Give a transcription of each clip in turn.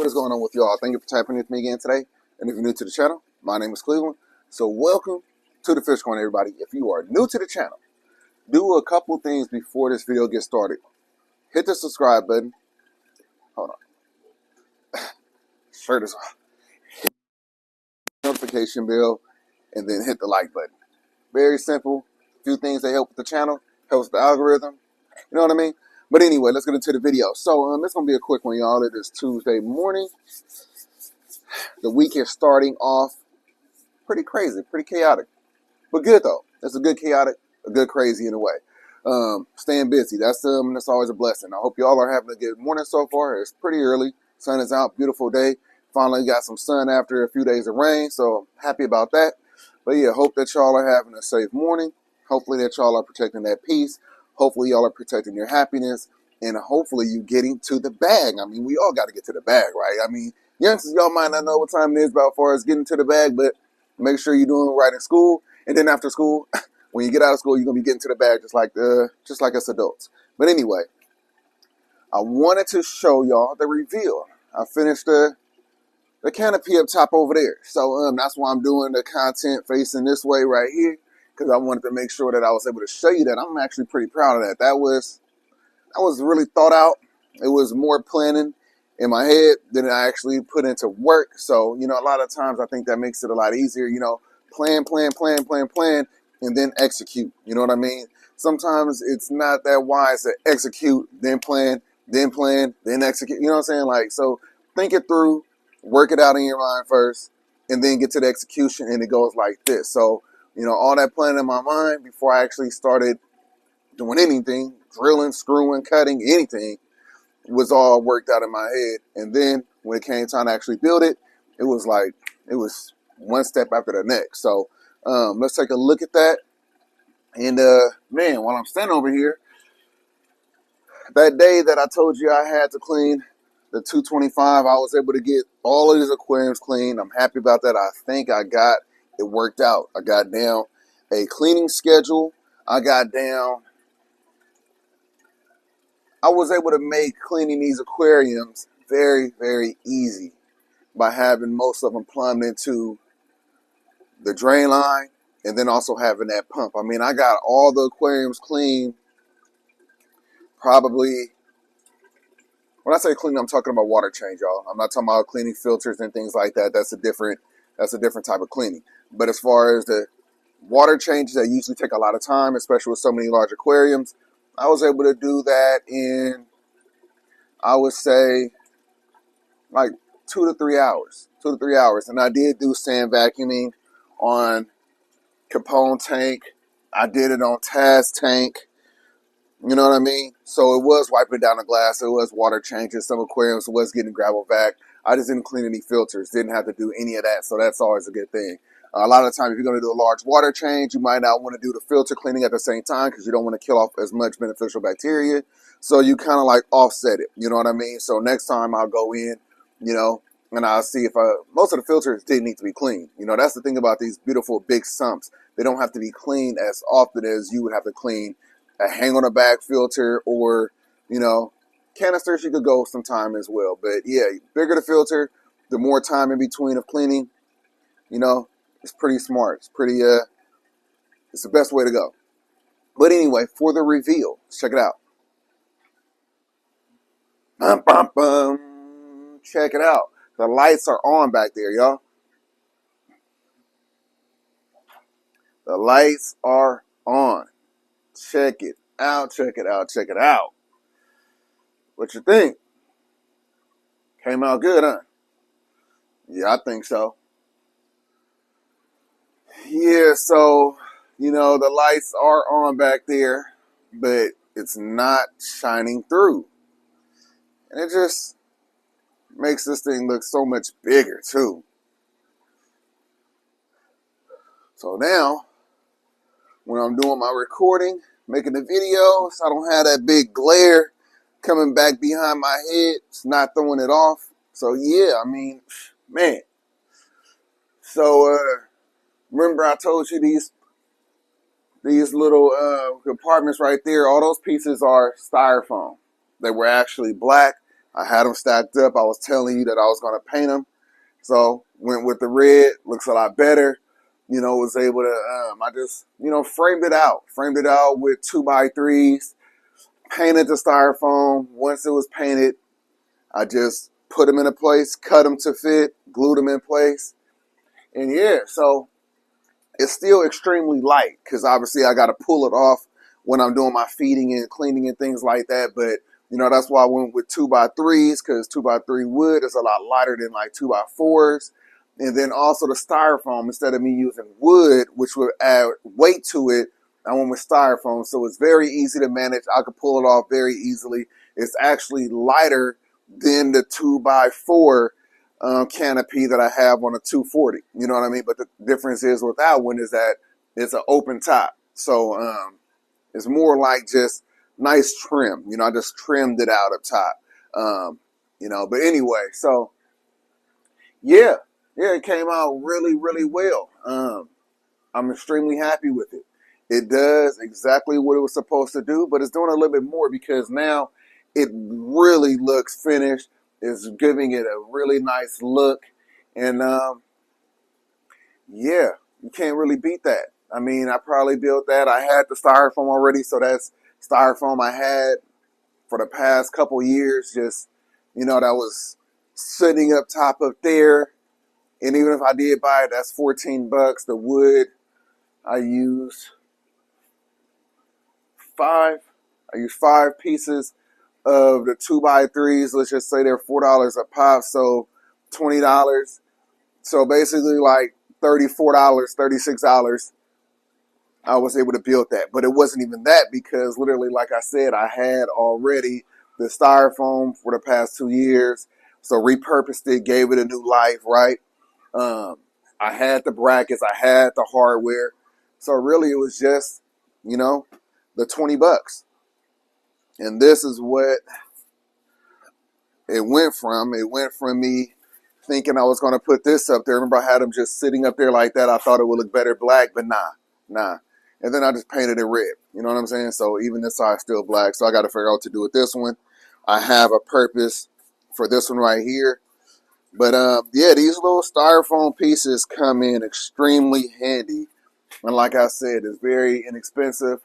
What is going on with y'all? Thank you for tapping with me again today. And if you're new to the channel, my name is Cleveland. So welcome to the Fish Corner, everybody. If you are new to the channel, do a couple things before this video gets started. Hit the subscribe button. Hold on. Shirt is off. Hit the notification bell and then hit the like button. Very simple. A few things that help with the channel, helps the algorithm. You know what I mean? But anyway, let's get into the video. So it's going to be a quick one, y'all. It is Tuesday morning. The week is starting off pretty crazy, pretty chaotic. But good, though. It's a good chaotic, a good crazy in a way. Staying busy. That's always a blessing. I hope y'all are having a good morning so far. It's pretty early. Sun is out. Beautiful day. Finally got some sun after a few days of rain. So happy about that. But yeah, hope that y'all are having a safe morning. Hopefully that y'all are protecting that peace. Hopefully y'all are protecting your happiness. And hopefully you getting to the bag. I mean, we all got to get to the bag, right? I mean, youngsters, y'all might not know what time it is about as far as getting to the bag, but make sure you're doing right in school. And then after school, when you get out of school, you're going to be getting to the bag just like us adults. But anyway, I wanted to show y'all the reveal. I finished the canopy up top over there. So that's why I'm doing the content facing this way right here, because I wanted to make sure that I was able to show you that. I'm actually pretty proud of that. That was really thought out. It was more planning in my head than I actually put into work. So, a lot of times I think that makes it a lot easier, plan, and then execute. You know what I mean? Sometimes it's not that wise to execute, then plan, then execute. You know what I'm saying? Like, so think it through, work it out in your mind first, and then get to the execution, and it goes like this. So, all that planning in my mind before I actually started doing anything, drilling, screwing, cutting, anything, was all worked out in my head. And then when it came time to actually build it, it was one step after the next. So let's take a look at that. And man, while I'm standing over here, that day that I told you I had to clean the 225, I was able to get all of these aquariums cleaned. I'm happy about that. I think I got it worked out. I got down a cleaning schedule. I was able to make cleaning these aquariums very, very easy by having most of them plumbed into the drain line and then also having that pump. I mean, I got all the aquariums clean. Probably, when I say clean, I'm talking about water change, y'all. I'm not talking about cleaning filters and things like that. That's a different type of cleaning. But as far as the water changes that usually take a lot of time, especially with so many large aquariums, I was able to do that in, I would say, like 2 to 3 hours. 2 to 3 hours. And I did do sand vacuuming on Capone tank. I did it on Taz tank. You know what I mean? So it was wiping down the glass. It was water changes. Some aquariums was getting gravel back. I just didn't clean any filters. Didn't have to do any of that. So that's always a good thing. A lot of times, if you're going to do a large water change, you might not want to do the filter cleaning at the same time because you don't want to kill off as much beneficial bacteria. So you kind of like offset it. You know what I mean? So next time I'll go in, and I'll see if most of the filters didn't need to be cleaned. That's the thing about these beautiful big sumps. They don't have to be cleaned as often as you would have to clean a hang on a bag filter or, canisters. You could go some time as well. But yeah, bigger the filter, the more time in between of cleaning, it's pretty smart. It's pretty, it's the best way to go. But anyway, for the reveal, let's check it out. Bum, bum, bum. Check it out. The lights are on back there, y'all. The lights are on. Check it out, check it out, check it out. What you think? Came out good, huh? Yeah, I think so. Yeah, so, the lights are on back there, but it's not shining through. And it just makes this thing look so much bigger, too. So now, when I'm doing my recording, making the videos, I don't have that big glare coming back behind my head. It's not throwing it off. So, yeah, I mean, man. So, remember I told you these little compartments right there, all those pieces are styrofoam. They were actually black. I had them stacked up. I was telling you that I was going to paint them. So went with the red. Looks a lot better. You know, was able to, I just, you know, framed it out. Framed it out with 2x3s. Painted the styrofoam. Once it was painted, I just put them in place, cut them to fit, glued them in place. And yeah, so it's still extremely light because obviously I got to pull it off when I'm doing my feeding and cleaning and things like that. But, you know, that's why I went with 2x3s because 2x3 wood is a lot lighter than like 2x4s. And then also the styrofoam, instead of me using wood, which would add weight to it, I went with styrofoam. So it's very easy to manage. I could pull it off very easily. It's actually lighter than the 2x4 canopy that I have on a 240. You know what I mean? But the difference is with that one is that it's an open top. So it's more like just nice trim. You know, I just trimmed it out up top. You know, but anyway, so yeah, it came out really, really well. I'm extremely happy with it. It does exactly what it was supposed to do, but it's doing a little bit more because now it really looks finished. It's giving it a really nice look. And yeah, you can't really beat that. I mean, I probably built that. I had the styrofoam already, so that's styrofoam I had for the past couple years. Just, you know, that was sitting up top up there. And even if I did buy it, that's $14. The wood, I used five pieces of the 2x3s. Let's just say they're $4 a pop, so $20. So basically like $34, $36. I was able to build that. But it wasn't even that because literally, like I said, I had already the styrofoam for the past 2 years. So repurposed it, gave it a new life, right? I had the brackets, I had the hardware. So really it was just, you know, the $20. And this is what it went from. It went from me thinking I was going to put this up there. Remember, I had them just sitting up there like that. I thought it would look better black, but nah. And then I just painted it red. You know what I'm saying? So even this side is still black. So I got to figure out what to do with this one. I have a purpose for this one right here. But yeah, these little styrofoam pieces come in extremely handy. And like I said, it's very inexpensive.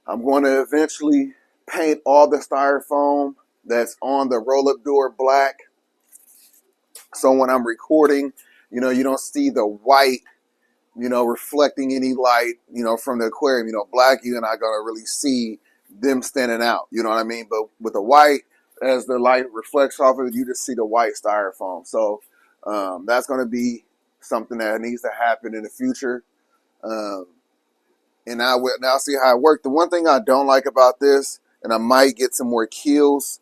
I'm going to eventually paint all the styrofoam that's on the roll-up door black. So when I'm recording, you know, you don't see the white, you know, reflecting any light, you know, from the aquarium. You know, black, you're not going to really see them standing out. You know what I mean? But with the white, as the light reflects off of it, you just see the white styrofoam. So that's going to be something that needs to happen in the future. And I'll see how it works. The one thing I don't like about this, and I might get some more kills,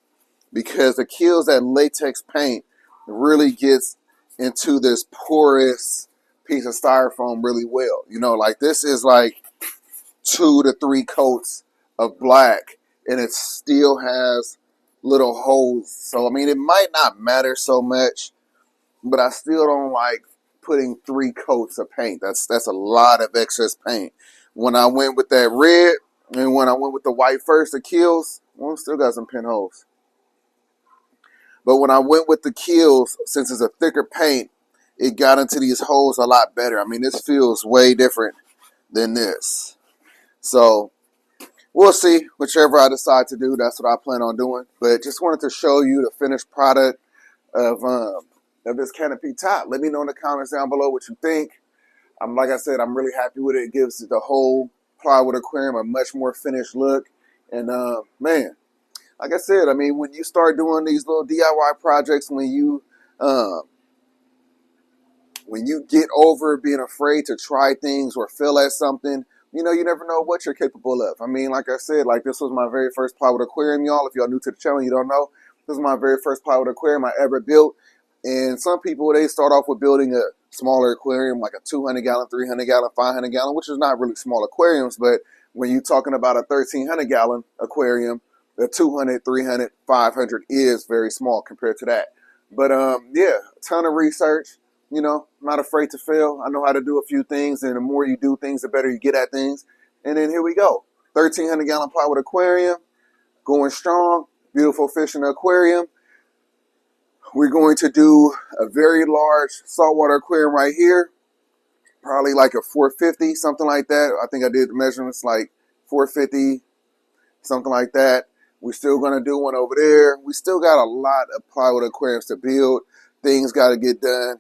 because the kills that latex paint really gets into this porous piece of styrofoam really well. You know, like this is like 2 to 3 coats of black, and it still has little holes. So, I mean, it might not matter so much, but I still don't like putting 3 coats of paint. That's a lot of excess paint. When I went with that red and when I went with the white first, the kills, well, still got some pinholes. But when I went with the kills, since it's a thicker paint, it got into these holes a lot better. I mean, this feels way different than this. So we'll see. Whichever I decide to do, that's what I plan on doing. But just wanted to show you the finished product of this canopy top. Let me know in the comments down below what you think. Like I said, I'm really happy with it. It gives the whole Plywood Aquarium a much more finished look. And man, like I said, I mean, when you start doing these little DIY projects, when you get over being afraid to try things or fail at something, you know, you never know what you're capable of. I mean, like I said, like this was my very first Plywood Aquarium, y'all. If y'all new to the channel, you don't know, this is my very first Plywood Aquarium I ever built. And some people, they start off with building a smaller aquarium, like a 200-gallon, 300-gallon, 500-gallon, which is not really small aquariums. But when you're talking about a 1,300-gallon aquarium, the 200, 300, 500 is very small compared to that. But yeah, a ton of research. You know, I'm not afraid to fail. I know how to do a few things, and the more you do things, the better you get at things. And then here we go. 1,300-gallon Plywood Aquarium, going strong. beautiful fish in the aquarium. We're going to do a very large saltwater aquarium right here. Probably like a 450, something like that. I think I did the measurements like 450, something like that. We're still going to do one over there. We still got a lot of plywood aquariums to build. Things got to get done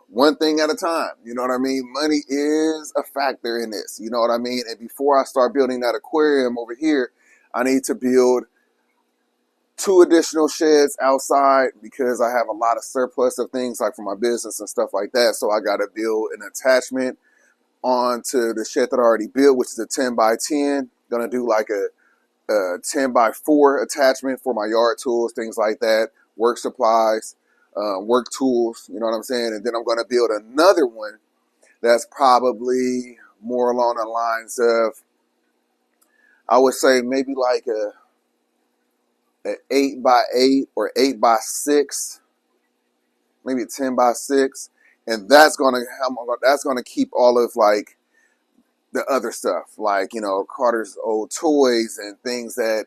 one thing at a time. You know what I mean? Money is a factor in this. You know what I mean? And before I start building that aquarium over here, I need to build 2 additional sheds outside because I have a lot of surplus of things like for my business and stuff like that. So I got to build an attachment onto the shed that I already built, which is a 10 by 10. Gonna do like a 10 by 4 attachment for my yard tools, things like that, work supplies, work tools, you know what I'm saying? And then I'm gonna build another one that's probably more along the lines of, I would say maybe like a 8 by 8 or 8 by 6, maybe a 10 by 6, and that's gonna keep all of like the other stuff, like, you know, Carter's old toys and things that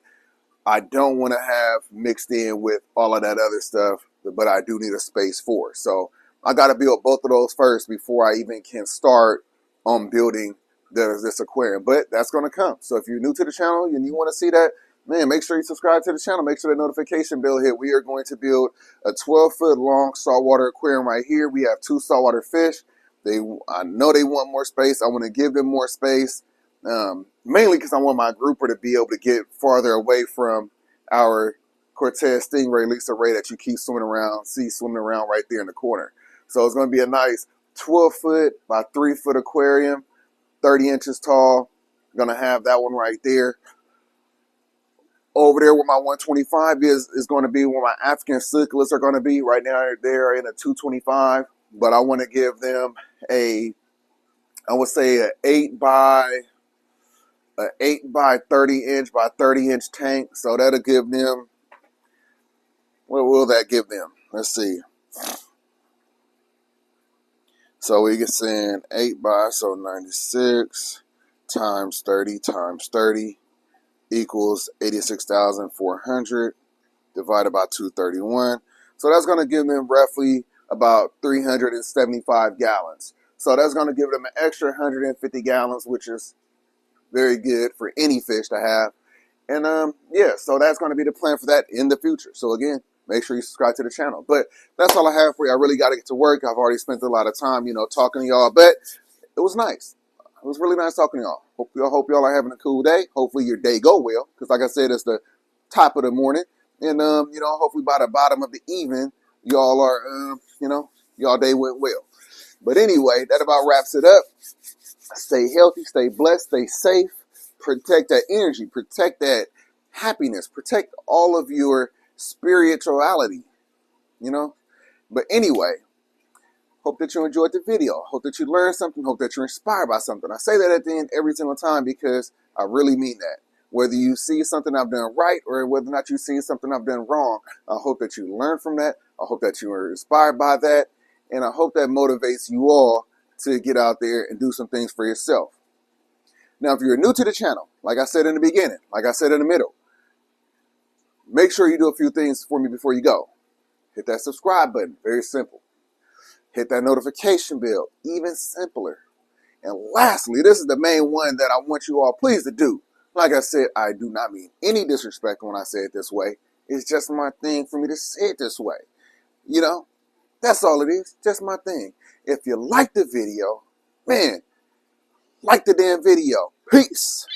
I don't want to have mixed in with all of that other stuff, but I do need a space for. So I got to build both of those first before I even can start on building this aquarium. But that's going to come. So if you're new to the channel and you want to see that, man, make sure you subscribe to the channel. Make sure the notification bell hit. We are going to build a 12-foot long saltwater aquarium right here. We have 2 saltwater fish. I know they want more space. I want to give them more space, mainly because I want my grouper to be able to get farther away from our Cortez Stingray Lisa Ray that you keep swimming around right there in the corner. So it's going to be a nice 12-foot by 3-foot aquarium, 30 inches tall. Going to have that one right there. Over there where my 125 is going to be, where my African cichlids are going to be. Right now they're in a 225, but I want to give them I would say an 8 by 30 inch by 30 inch tank. So that'll give them, what will that give them? Let's see. So we can send 8 by, so 96 times 30 times 30 equals 86,400 divided by 231. So that's going to give them roughly about 375 gallons. So that's going to give them an extra 150 gallons, which is very good for any fish to have. And yeah, so that's going to be the plan for that in the future. So again, make sure you subscribe to the channel. But that's all I have for you. I really got to get to work. I've already spent a lot of time, you know, talking to y'all, but it was nice. It was really nice talking to y'all. Hope y'all are having a cool day. Hopefully your day go well, because like I said, it's the top of the morning. And, you know, hopefully by the bottom of the evening, y'all are, you know, y'all day went well. But anyway, that about wraps it up. Stay healthy, stay blessed, stay safe. Protect that energy. Protect that happiness. Protect all of your spirituality, you know. But anyway, hope that you enjoyed the video. Hope that you learned something. Hope that you're inspired by something. I say that at the end every single time because I really mean that. Whether you see something I've done right or whether or not you see something I've done wrong, I hope that you learn from that. I hope that you are inspired by that. And I hope that motivates you all to get out there and do some things for yourself. Now, if you're new to the channel, like I said in the beginning, like I said in the middle, make sure you do a few things for me before you go. Hit that subscribe button. Very simple. Hit that notification bell. Even simpler. And lastly, this is the main one that I want you all please to do. Like I said, I do not mean any disrespect when I say it this way. It's just my thing for me to say it this way. You know, that's all it is. Just my thing. If you like the video, man, like the damn video. Peace.